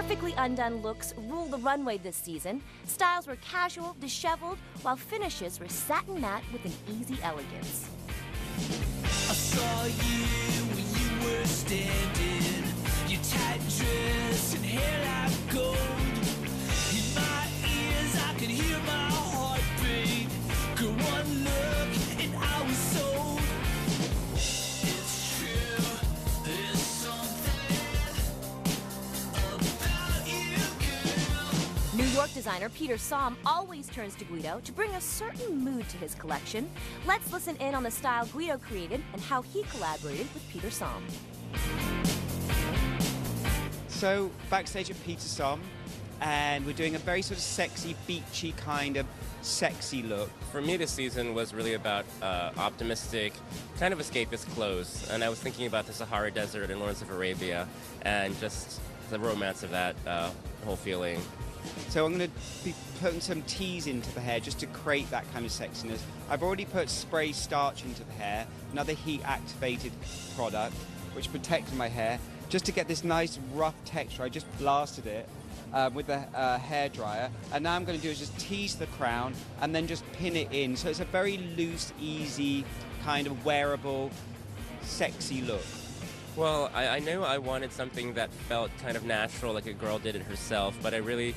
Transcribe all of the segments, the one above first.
perfectly undone looks rule the runway this season. Styles were casual, disheveled, while finishes were satin matte with an easy elegance. I saw you when you were standing, your tight dress and hair like gold. In my ears I could hear my heartbeat. Girl, one look and I was sold. It's true, there's something about you, girl. New York designer Peter Somm always turns to Guido to bring a certain mood to his collection. Let's listen in on the style Guido created and how he collaborated with Peter Somm. So, backstage at Peter Somm, and we're doing a very sort of sexy, beachy kind of sexy look. For me, this season was really about optimistic, kind of escapist clothes. And I was thinking about the Sahara Desert in Lawrence of Arabia and just the romance of that whole feeling. So I'm going to be putting some teas into the hair just to create that kind of sexiness. I've already put spray starch into the hair, another heat-activated product, which protected my hair, just to get this nice rough texture. I just blasted it with the hairdryer, and now I'm going to do is just tease the crown and then just pin it in. So it's a very loose, easy, kind of wearable, sexy look. Well, I knew I wanted something that felt kind of natural, like a girl did it herself, but I really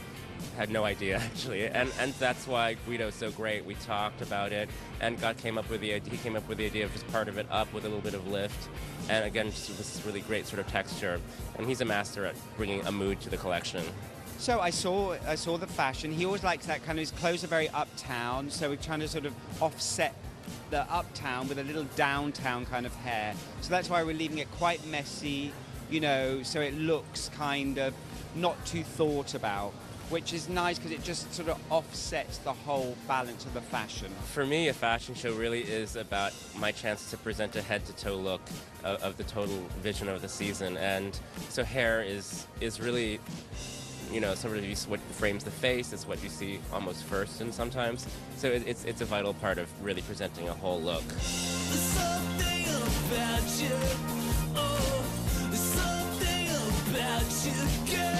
had no idea, actually. And that's why Guido's so great. We talked about it, and he came up with the idea of just part of it up with a little bit of lift. And again, just this really great sort of texture. And he's a master at bringing a mood to the collection. So I saw the fashion. He always likes that kind of, his clothes are very uptown, so we're trying to sort of offset the uptown with a little downtown kind of hair. So that's why we're leaving it quite messy, you know, so it looks kind of not too thought about, which is nice because it just sort of offsets the whole balance of the fashion. For me, a fashion show really is about my chance to present a head-to-toe look of the total vision of the season. And so hair is really, you know, sort of what frames the face. It's what you see almost first, and sometimes. So it's a vital part of really presenting a whole look. There's something about you, oh, there's something about you, girl.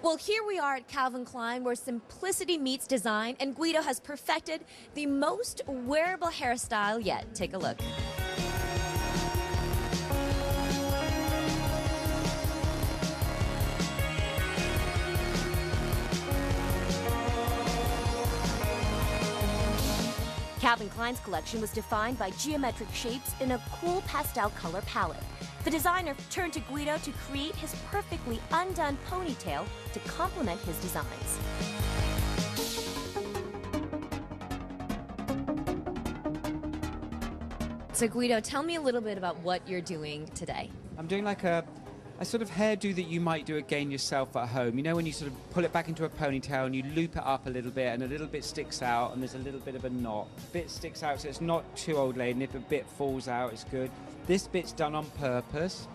Well, here we are at Calvin Klein, where simplicity meets design, and Guido has perfected the most wearable hairstyle yet. Take a look. Calvin Klein's collection was defined by geometric shapes in a cool pastel color palette. The designer turned to Guido to create his perfectly undone ponytail to complement his designs. So Guido, tell me a little bit about what you're doing today. I'm doing like a sort of hairdo that you might do again yourself at home. You know, when you sort of pull it back into a ponytail and you loop it up a little bit and a little bit sticks out and there's a little bit of a knot. A bit sticks out so it's not too old lady, and if a bit falls out, it's good. This bit's done on purpose.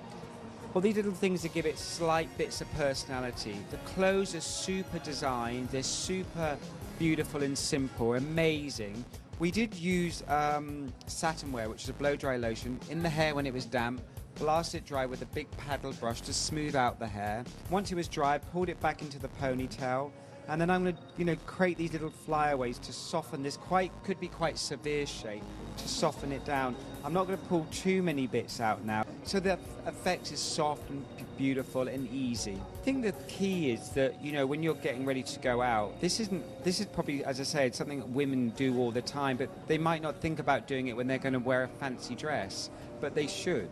All these little things that give it slight bits of personality. The clothes are super designed, they're super beautiful and simple, amazing. We did use satin wear, which is a blow-dry lotion, in the hair when it was damp. Blast it dry with a big paddle brush to smooth out the hair. Once it was dry, pulled it back into the ponytail, and then I'm going to, you know, create these little flyaways to soften this could be quite severe shape, to soften it down. I'm not going to pull too many bits out now, so the effect is soft and beautiful and easy. I think the key is that, you know, when you're getting ready to go out, this is probably, as I said, something that women do all the time, but they might not think about doing it when they're going to wear a fancy dress, but they should.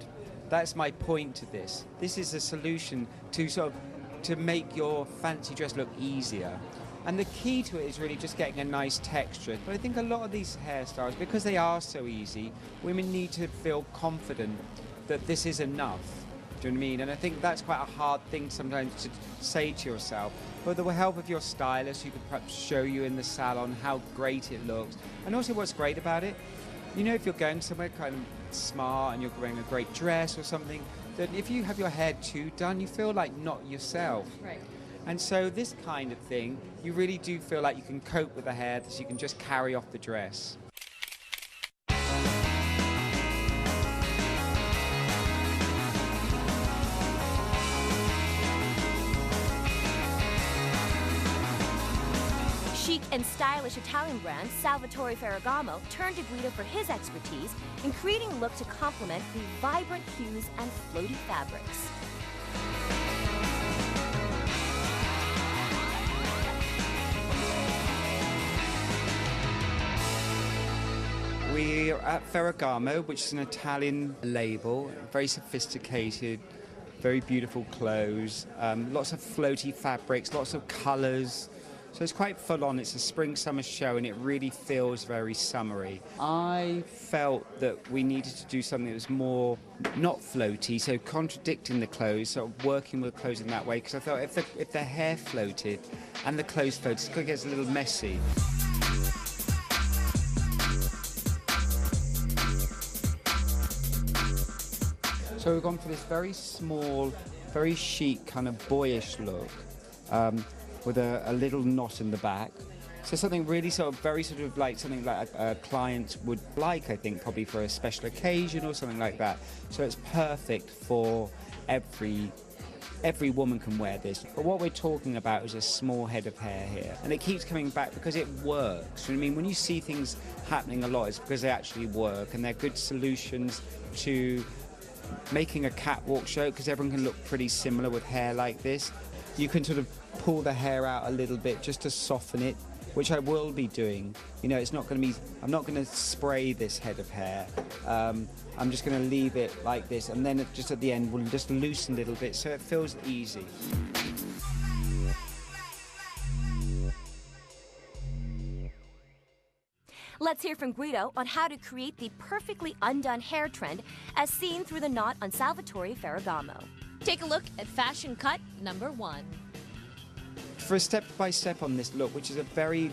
That's my point to this. This is a solution to make your fancy dress look easier. And the key to it is really just getting a nice texture. But I think a lot of these hairstyles, because they are so easy, women need to feel confident that this is enough. Do you know what I mean? And I think that's quite a hard thing sometimes to say to yourself. But with the help of your stylist, who could perhaps show you in the salon how great it looks. And also what's great about it, you know, if you're going somewhere kind of smart and you're wearing a great dress or something, then if you have your hair too done, you feel like not yourself. Right. And so this kind of thing, you really do feel like you can cope with the hair, so you can just carry off the dress. and stylish Italian brand Salvatore Ferragamo turned to Guido for his expertise in creating a look to complement the vibrant hues and floaty fabrics. We're at Ferragamo, which is an Italian label, very sophisticated, very beautiful clothes, lots of floaty fabrics, lots of colours. So it's quite full on. It's a spring-summer show and it really feels very summery. I felt that we needed to do something that was more not floaty, so contradicting the clothes, sort of working with clothes in that way, because I thought if the hair floated and the clothes floated, it gets a little messy. So we've gone for this very small, very chic, kind of boyish look with a little knot in the back. So something really something like a client would like, I think, probably for a special occasion or something like that. So it's perfect for every woman can wear this. But what we're talking about is a small head of hair here. And it keeps coming back because it works. You know what I mean? When you see things happening a lot, it's because they actually work and they're good solutions to making a catwalk show, because everyone can look pretty similar with hair like this. You can sort of pull the hair out a little bit just to soften it, which I will be doing. You know, it's not going to be, I'm not going to spray this head of hair. I'm just going to leave it like this, and then just at the end we'll just loosen a little bit so it feels easy. Let's hear from Guido on how to create the perfectly undone hair trend as seen through the knot on Salvatore Ferragamo. Take a look at fashion cut number 1. For a step-by-step on this look, which is a very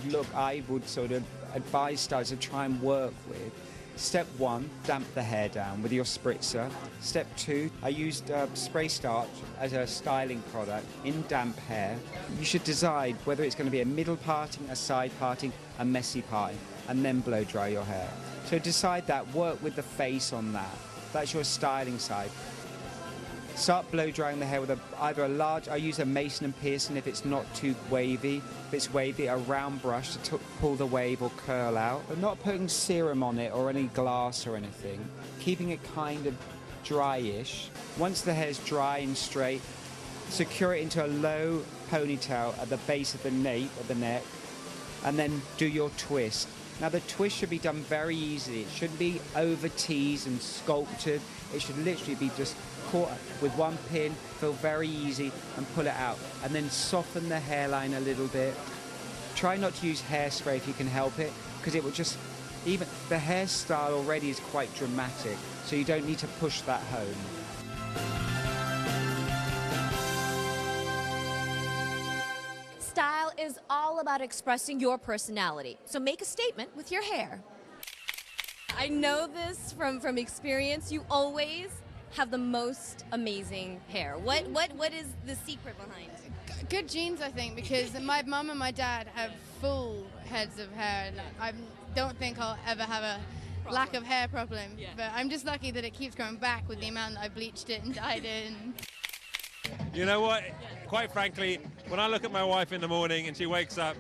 look I would sort of advise stylists to try and work with. Step 1, damp the hair down with your spritzer. Step 2, I used spray starch as a styling product in damp hair. You should decide whether it's going to be a middle parting, a side parting, a messy parting, and then blow dry your hair. So decide that, work with the face on that. That's your styling side. Start blow drying the hair with either a large, I use a Mason and Pearson if it's not too wavy. If it's wavy, a round brush to pull the wave or curl out. But not putting serum on it or any glass or anything. Keeping it kind of dryish. Once the hair's dry and straight, secure it into a low ponytail at the base of the nape of the neck, and then do your twist. Now the twist should be done very easily. It shouldn't be over teased and sculpted. It should literally be just caught with one pin, feel very easy, and pull it out. And then soften the hairline a little bit. Try not to use hairspray if you can help it, because it will just, even the hairstyle already is quite dramatic, so you don't need to push that home. Style is all about expressing your personality, so make a statement with your hair. I know this from experience. You always have the most amazing hair. What is the secret behind it? Good genes, I think, because my mum and my dad have full heads of hair, and I don't think I'll ever have a lack of hair problem. Yeah. But I'm just lucky that it keeps growing back with the amount that I bleached it and dyed it. And you know what? Quite frankly, when I look at my wife in the morning and she wakes up,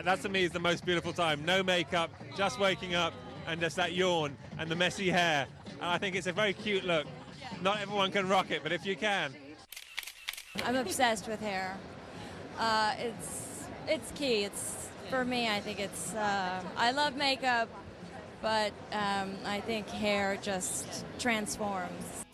that to me is the most beautiful time. No makeup, just waking up, and just that yawn and the messy hair. And I think it's a very cute look. Not everyone can rock it, but if you can. I'm obsessed with hair. It's key. It's for me. I think it's. I love makeup, but I think hair just transforms.